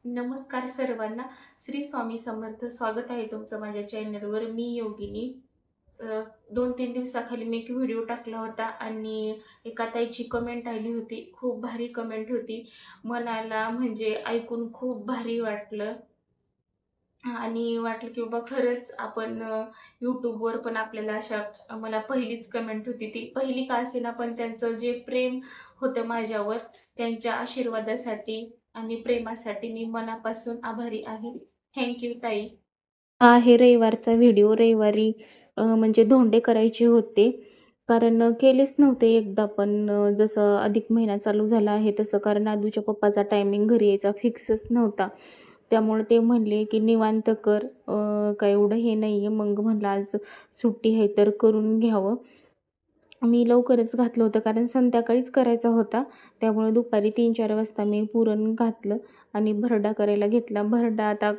नमस्कार सर्वांना. श्री स्वामी समर्थ. स्वागत आहे तुमचं माझ्या चॅनलवर. मी योगिनी. 2-3 दिवसाखाली मी एक व्हिडिओ टाकला होता आणि एका ताईची कमेंट आली होती. खूप भारी कमेंट होती. मनाला म्हणजे ऐकून खूप भारी वाटलं आणि वाटलं की बाबा खरंच आपण YouTubeवर पण आपल्याला अशा मला पहिलीच कमेंट होती. ती पहिली का असेना, पण त्यांचं जे प्रेम होतं माझ्यावर, त्यांच्या आशीर्वादासाठी आणि प्रेमासाठी मी मनापासून आभारी आहे. थँक यू ताई. हा आहे रविवारचा व्हिडिओ. रविवारी म्हणजे धोंडे करायचे होते. कारण केलेच नव्हते एकदा पण जसं अधिक महिना चालू झाला आहे तसं, कारण आदूच्या पप्पाचा टायमिंग घरी यायचा फिक्सच नव्हता. त्यामुळे ते म्हणले की निवांत कर, काय एवढं हे नाही आहे. मग म्हणलं आज सुट्टी आहे तर करून घ्यावं. मी लवकरच घातलं होतं कारण संध्याकाळीच करायचा होता. त्यामुळे दुपारी 3-4 वाजता मी पुरण घातलं आणि भरडा करायला घेतला. भरडा आता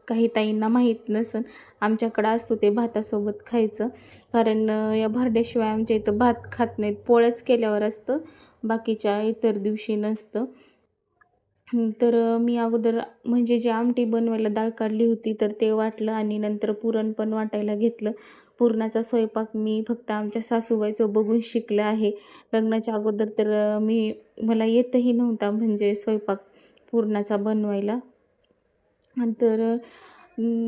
काही ताईंना माहीत नसेल, आमच्याकडं असतो ते भातासोबत खायचं. कारण या भरड्याशिवाय आमच्या इथं भात खात नाहीत. पोळ्याच केल्यावर असतं, बाकीच्या इतर दिवशी नसतं. तर मी अगोदर म्हणजे जी आमटी बनवायला डाळ काढली होती तर ते वाटलं आणि नंतर पुरण पण वाटायला घेतलं. पुरणाचा स्वयंपाक मी फक्त आमच्या सासूबाईचं बघून शिकलं आहे. लग्नाच्या अगोदर तर मला येतही नव्हता म्हणजे स्वयंपाक पुरणाचा बनवायला. तर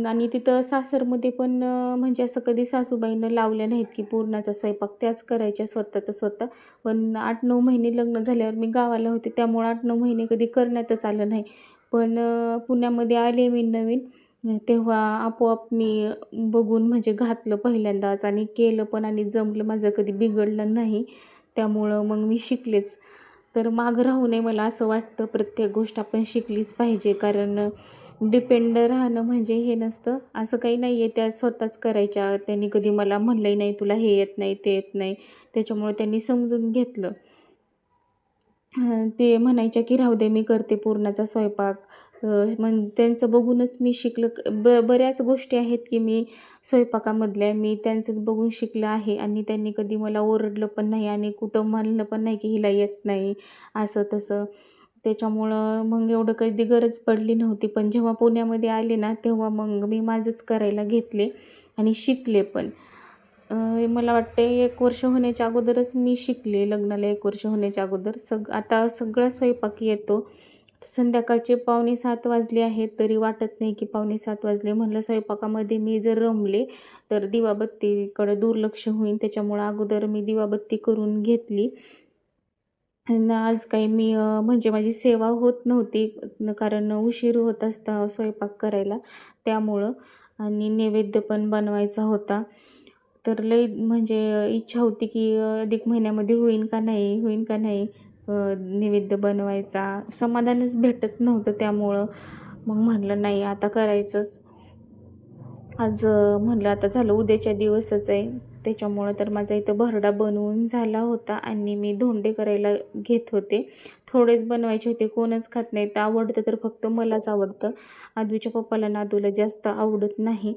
आणि तिथं सासरमध्ये पण म्हणजे असं कधी सासूबाईनं लावल्या नाहीत की पुरणाचा स्वयंपाक त्याच करायच्या स्वतःचा स्वतः. पण 8-9 महिने लग्न झाल्यावर मी गावाला होते, त्यामुळे 8-9 महिने कधी करण्यातच आलं नाही. पण पुण्यामध्ये आले मी नवीन, तेव्हा आपोआप मी बघून म्हणजे घातलं पहिल्यांदाच आणि केलं पण आणि जमलं, माझं कधी बिघडलं नाही. त्यामुळं मग मी शिकलेच. तर मागं राहू नये मला असं वाटतं. प्रत्येक गोष्ट आपण शिकलीच पाहिजे, कारण डिपेंड राहणं म्हणजे हे नसतं. असं काही नाही आहे, त्या स्वतःच करायच्या. त्यांनी कधी मला म्हणलंही नाही तुला हे येत नाही, ते येत नाही. त्याच्यामुळे त्यांनी समजून घेतलं. ते म्हणायच्या की राहू दे मी करते पुरणाचा स्वयंपाक. मग त्यांचं बघूनच मी शिकलं. बऱ्याच गोष्टी आहेत की मी स्वयंपाकामधल्या मी त्यांचंच बघून शिकलं आहे आणि त्यांनी कधी मला ओरडलं पण नाही आणि कुठं म्हणलं पण नाही की हिला येत नाही असं तसं. त्याच्यामुळं मग एवढं कधी गरज पडली नव्हती. पण जेव्हा पुण्यामध्ये आले ना, तेव्हा मग मी माझंच करायला घेतले आणि शिकले पण. मला वाटते 1 वर्ष होण्याच्या अगोदरच मी शिकले. लग्नाला 1 वर्ष होण्याच्या अगोदर आता सगळा स्वयंपाक येतो. संध्याकाळचे 6:45 वाजले आहेत तरी वाटत नाही की 6:45 वाजले. म्हणलं स्वयंपाकामध्ये मी जर रमले तर दिवाबत्तीकडं दुर्लक्ष होईल. त्याच्यामुळं अगोदर मी दिवाबत्ती करून घेतली. आणि आज काही मी म्हणजे माझी सेवा होत नव्हती, कारण उशीर होत असता स्वयंपाक करायला त्यामुळं, आणि नैवेद्य पण बनवायचा होता. तर लई म्हणजे इच्छा होती की अधिक महिन्यामध्ये होईन का नाही, होईन का नाही नैवेद्य बनवायचा. समाधानच भेटत नव्हतं. त्यामुळं मग म्हटलं नाही आता करायचंच. आज म्हणलं आता झालं उद्याच्या दिवसच आहे. त्याच्यामुळं तर माझा इथं भरडा बनवून झाला होता आणि मी धोंडे करायला घेत होते. थोडेच बनवायचे होते, कोणच खात नाही. तर आवडतं तर फक्त मलाच आवडतं. आदूच्या पप्पाला नादूला जास्त आवडत नाही.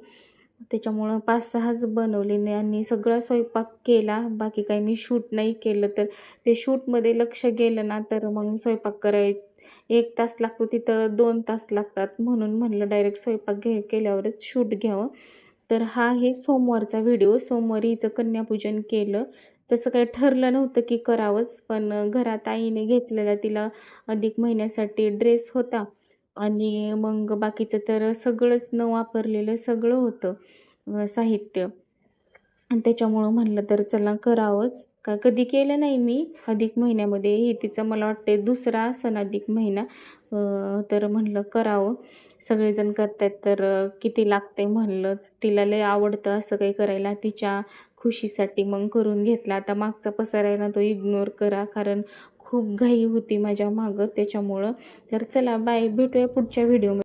त्याच्यामुळं 5-6च बनवले नाही आणि सगळा स्वयंपाक केला. बाकी काही मी शूट नाही केलं. तर ते शूटमध्ये लक्ष गेलं ना तर मग स्वयंपाक 1 तास लागतो तिथं 2 तास लागतात. म्हणून म्हणलं डायरेक्ट स्वयंपाक केल्यावरच शूट घ्यावं. तर हा आहे सोमवारचा व्हिडिओ. सोमवारी हिचं कन्यापूजन केलं. तसं काही ठरलं नव्हतं की करावंच, पण घरात आईने घेतलेला तिला अधिक महिन्यासाठी ड्रेस होता आणि मग बाकीचं तर सगळंच न वापरलेलं सगळं होतं साहित्य. आणि त्याच्यामुळं म्हणलं तर चला करावंच. का कधी केलं नाही मी अधिक महिन्यामध्ये. हे तिचा मला वाटते 2रा सण अधिक महिना. तर म्हणलं करावं. सगळेजण करतात तर किती लागते म्हणलं. तिला लय आवडतं असं काही करायला. तिच्या खुशीसाठी मग करून घेतला. आता मागचा पसारा आहे ना तो इग्नोर करा, कारण खूप घाई होती माझ्या मागं त्याच्यामुळं. तर चला बाय, भेटूया पुढच्या व्हिडिओमध्ये.